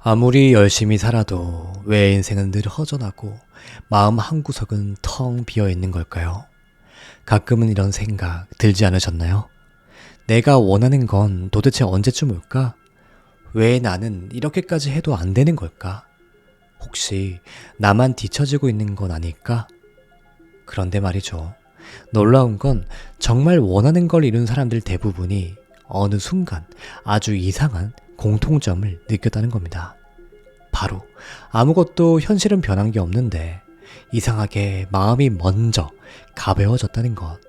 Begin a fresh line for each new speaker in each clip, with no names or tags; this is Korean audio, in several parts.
아무리 열심히 살아도 왜 인생은 늘 허전하고 마음 한구석은 텅 비어 있는 걸까요? 가끔은 이런 생각 들지 않으셨나요? 내가 원하는 건 도대체 언제쯤 올까? 왜 나는 이렇게까지 해도 안 되는 걸까? 혹시 나만 뒤처지고 있는 건 아닐까? 그런데 말이죠. 놀라운 건 정말 원하는 걸 이룬 사람들 대부분이 어느 순간 아주 이상한 공통점을 느꼈다는 겁니다. 바로 아무것도 현실은 변한 게 없는데 이상하게 마음이 먼저 가벼워졌다는 것.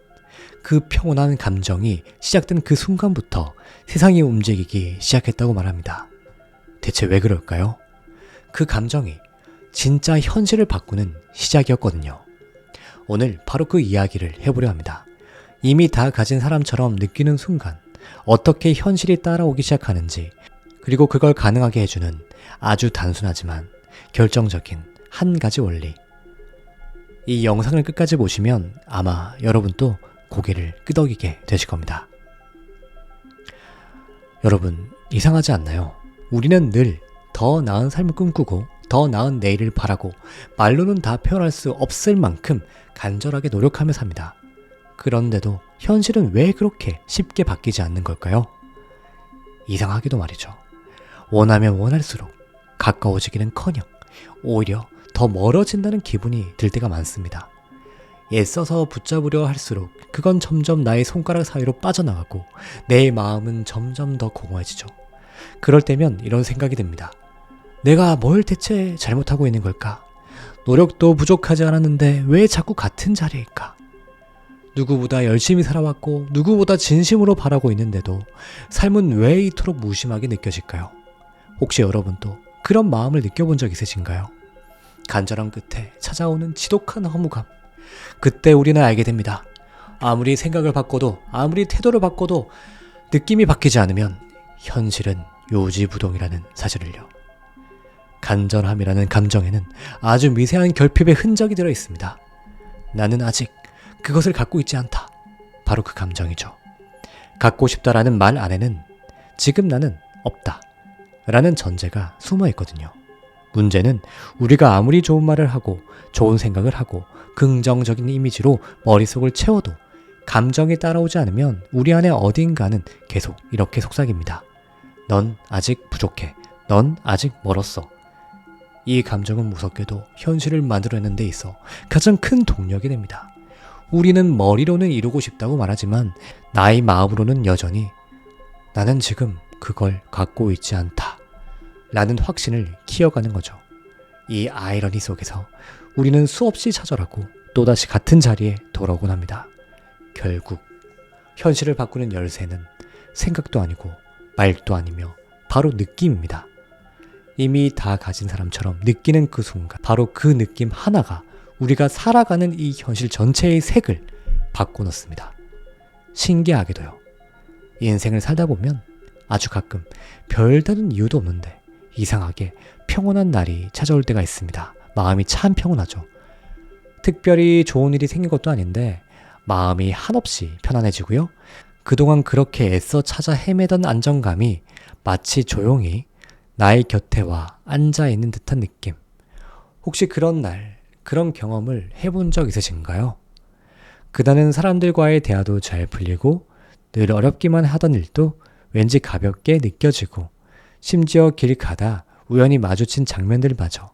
그 평온한 감정이 시작된 그 순간부터 세상이 움직이기 시작했다고 말합니다. 대체 왜 그럴까요? 그 감정이 진짜 현실을 바꾸는 시작이었거든요. 오늘 바로 그 이야기를 해보려 합니다. 이미 다 가진 사람처럼 느끼는 순간 어떻게 현실이 따라오기 시작하는지, 그리고 그걸 가능하게 해주는 아주 단순하지만 결정적인 한 가지 원리. 이 영상을 끝까지 보시면 아마 여러분도 고개를 끄덕이게 되실 겁니다. 여러분, 이상하지 않나요? 우리는 늘 더 나은 삶을 꿈꾸고 더 나은 내일을 바라고 말로는 다 표현할 수 없을 만큼 간절하게 노력하며 삽니다. 그런데도 현실은 왜 그렇게 쉽게 바뀌지 않는 걸까요? 이상하게도 말이죠. 원하면 원할수록 가까워지기는커녕 오히려 더 멀어진다는 기분이 들 때가 많습니다. 애써서 붙잡으려 할수록 그건 점점 나의 손가락 사이로 빠져나가고 내 마음은 점점 더 공허해지죠. 그럴 때면 이런 생각이 듭니다. 내가 뭘 대체 잘못하고 있는 걸까? 노력도 부족하지 않았는데 왜 자꾸 같은 자리일까? 누구보다 열심히 살아왔고 누구보다 진심으로 바라고 있는데도 삶은 왜 이토록 무심하게 느껴질까요? 혹시 여러분도 그런 마음을 느껴본 적 있으신가요? 간절한 끝에 찾아오는 지독한 허무감. 그때 우리는 알게 됩니다. 아무리 생각을 바꿔도, 아무리 태도를 바꿔도 느낌이 바뀌지 않으면 현실은 요지부동이라는 사실을요. 간절함이라는 감정에는 아주 미세한 결핍의 흔적이 들어 있습니다. 나는 아직 그것을 갖고 있지 않다. 바로 그 감정이죠. 갖고 싶다라는 말 안에는 지금 나는 없다 라는 전제가 숨어 있거든요. 문제는 우리가 아무리 좋은 말을 하고 좋은 생각을 하고 긍정적인 이미지로 머릿속을 채워도 감정이 따라오지 않으면 우리 안에 어딘가는 계속 이렇게 속삭입니다. 넌 아직 부족해. 넌 아직 멀었어. 이 감정은 무섭게도 현실을 만들어내는 데 있어 가장 큰 동력이 됩니다. 우리는 머리로는 이루고 싶다고 말하지만 나의 마음으로는 여전히 나는 지금 그걸 갖고 있지 않다 라는 확신을 키워가는 거죠. 이 아이러니 속에서 우리는 수없이 좌절하고 또다시 같은 자리에 돌아오곤 합니다. 결국 현실을 바꾸는 열쇠는 생각도 아니고 말도 아니며 바로 느낌입니다. 이미 다 가진 사람처럼 느끼는 그 순간, 바로 그 느낌 하나가 우리가 살아가는 이 현실 전체의 색을 바꿔놓습니다. 신기하게도요. 인생을 살다 보면 아주 가끔 별다른 이유도 없는데 이상하게 평온한 날이 찾아올 때가 있습니다. 마음이 참 평온하죠. 특별히 좋은 일이 생긴 것도 아닌데 마음이 한없이 편안해지고요. 그동안 그렇게 애써 찾아 헤매던 안정감이 마치 조용히 나의 곁에 와 앉아있는 듯한 느낌. 혹시 그런 날, 그런 경험을 해본 적 있으신가요? 그다는 사람들과의 대화도 잘 풀리고 늘 어렵기만 하던 일도 왠지 가볍게 느껴지고 심지어 길 가다 우연히 마주친 장면들마저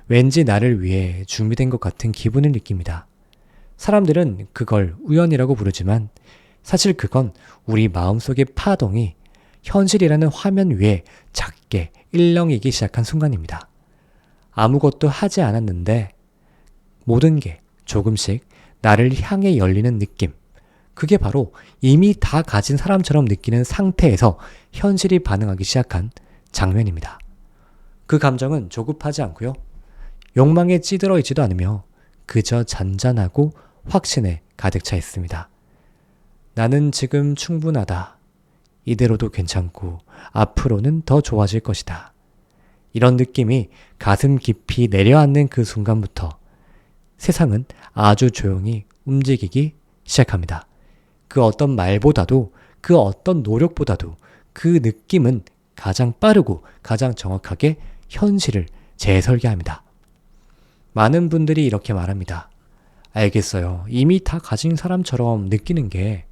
왠지 나를 위해 준비된 것 같은 기분을 느낍니다. 사람들은 그걸 우연이라고 부르지만 사실 그건 우리 마음속의 파동이 현실이라는 화면 위에 작게 일렁이기 시작한 순간입니다. 아무것도 하지 않았는데 모든 게 조금씩 나를 향해 열리는 느낌. 그게 바로 이미 다 가진 사람처럼 느끼는 상태에서 현실이 반응하기 시작한 장면입니다. 그 감정은 조급하지 않고요. 욕망에 찌들어 있지도 않으며 그저 잔잔하고 확신에 가득 차 있습니다. 나는 지금 충분하다. 이대로도 괜찮고 앞으로는 더 좋아질 것이다. 이런 느낌이 가슴 깊이 내려앉는 그 순간부터 세상은 아주 조용히 움직이기 시작합니다. 그 어떤 말보다도 그 어떤 노력보다도 그 느낌은 가장 빠르고 가장 정확하게 현실을 재설계합니다. 많은 분들이 이렇게 말합니다. 알겠어요. 이미 다 가진 사람처럼 느끼는 게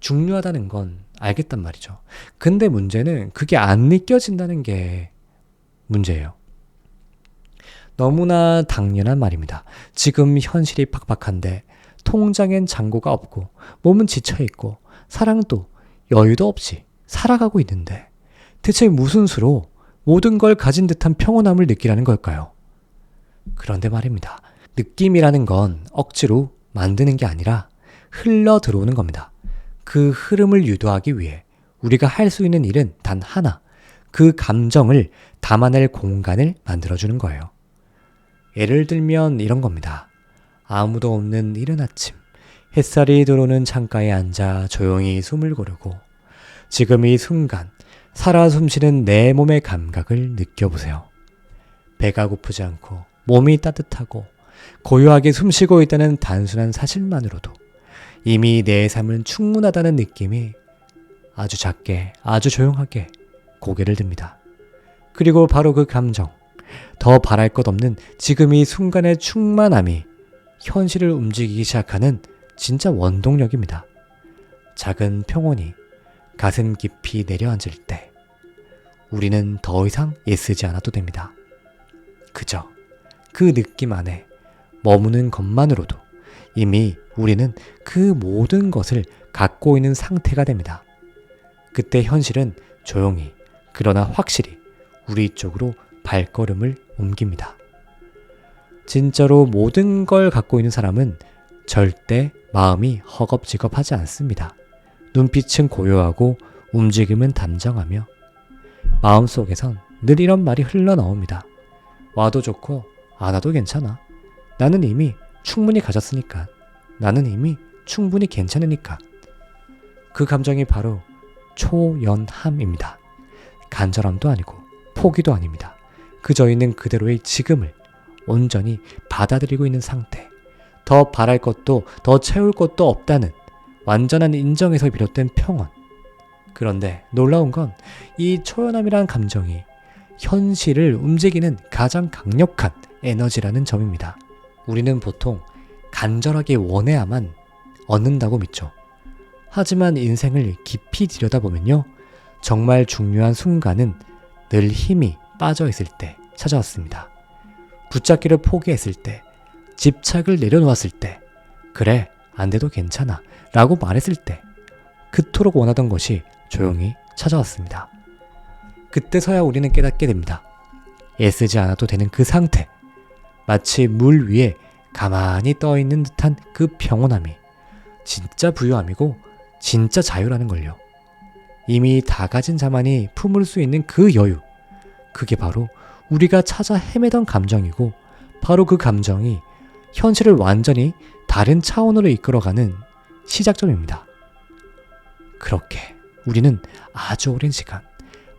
중요하다는 건 알겠단 말이죠. 근데 문제는 그게 안 느껴진다는 게 문제예요. 너무나 당연한 말입니다. 지금 현실이 팍팍한데 통장엔 잔고가 없고 몸은 지쳐있고 사랑도 여유도 없이 살아가고 있는데 대체 무슨 수로 모든 걸 가진 듯한 평온함을 느끼라는 걸까요? 그런데 말입니다. 느낌이라는 건 억지로 만드는 게 아니라 흘러 들어오는 겁니다. 그 흐름을 유도하기 위해 우리가 할 수 있는 일은 단 하나, 그 감정을 담아낼 공간을 만들어주는 거예요. 예를 들면 이런 겁니다. 아무도 없는 이른 아침, 햇살이 들어오는 창가에 앉아 조용히 숨을 고르고 지금 이 순간 살아 숨쉬는 내 몸의 감각을 느껴보세요. 배가 고프지 않고 몸이 따뜻하고 고요하게 숨쉬고 있다는 단순한 사실만으로도 이미 내 삶은 충분하다는 느낌이 아주 작게, 아주 조용하게 고개를 듭니다. 그리고 바로 그 감정, 더 바랄 것 없는 지금 이 순간의 충만함이 현실을 움직이기 시작하는 진짜 원동력입니다. 작은 평온이 가슴 깊이 내려앉을 때 우리는 더 이상 애쓰지 않아도 됩니다. 그저 그 느낌 안에 머무는 것만으로도 이미 우리는 그 모든 것을 갖고 있는 상태가 됩니다. 그때 현실은 조용히 그러나 확실히 우리 쪽으로 발걸음을 옮깁니다. 진짜로 모든 걸 갖고 있는 사람은 절대 마음이 허겁지겁하지 않습니다. 눈빛은 고요하고 움직임은 단정하며 마음속에선 늘 이런 말이 흘러나옵니다. 와도 좋고 안 와도 괜찮아. 나는 이미 충분히 가졌으니까. 나는 이미 충분히 괜찮으니까. 그 감정이 바로 초연함입니다. 간절함도 아니고 포기도 아닙니다. 그저 있는 그대로의 지금을 온전히 받아들이고 있는 상태. 더 바랄 것도 더 채울 것도 없다는 완전한 인정에서 비롯된 평온. 그런데 놀라운 건 이 초연함이란 감정이 현실을 움직이는 가장 강력한 에너지라는 점입니다. 우리는 보통 간절하게 원해야만 얻는다고 믿죠. 하지만 인생을 깊이 들여다보면요. 정말 중요한 순간은 늘 힘이 빠져있을 때 찾아왔습니다. 붙잡기를 포기했을 때, 집착을 내려놓았을 때, 그래, 안 돼도 괜찮아 라고 말했을 때, 그토록 원하던 것이 조용히 찾아왔습니다. 그때서야 우리는 깨닫게 됩니다. 애쓰지 않아도 되는 그 상태, 마치 물 위에 가만히 떠있는 듯한 그 평온함이 진짜 부유함이고 진짜 자유라는 걸요. 이미 다 가진 자만이 품을 수 있는 그 여유, 그게 바로 우리가 찾아 헤매던 감정이고 바로 그 감정이 현실을 완전히 다른 차원으로 이끌어가는 시작점입니다. 그렇게 우리는 아주 오랜 시간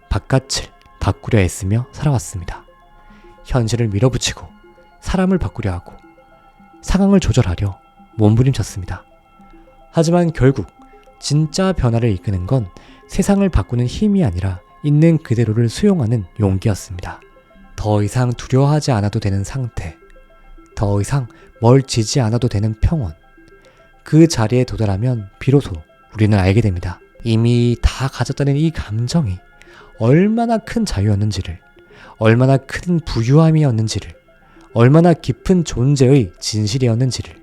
바깥을 바꾸려 애쓰며 살아왔습니다. 현실을 밀어붙이고 사람을 바꾸려 하고 상황을 조절하려 몸부림쳤습니다. 하지만 결국 진짜 변화를 이끄는 건 세상을 바꾸는 힘이 아니라 있는 그대로를 수용하는 용기였습니다. 더 이상 두려워하지 않아도 되는 상태, 더 이상 멀지지 않아도 되는 평온. 그 자리에 도달하면 비로소 우리는 알게 됩니다. 이미 다 가졌다는 이 감정이 얼마나 큰 자유였는지를, 얼마나 큰 부유함이었는지를, 얼마나 깊은 존재의 진실이었는지를.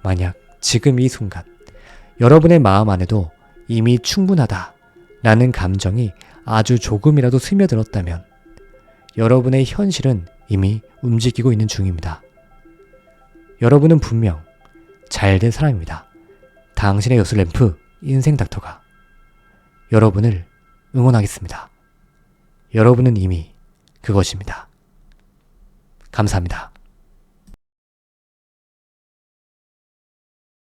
만약 지금 이 순간 여러분의 마음 안에도 이미 충분하다 라는 감정이 아주 조금이라도 스며들었다면 여러분의 현실은 이미 움직이고 있는 중입니다. 여러분은 분명 잘될 사람입니다. 당신의 요술램프 인생 닥터가 여러분을 응원하겠습니다. 여러분은 이미 그것입니다. 감사합니다.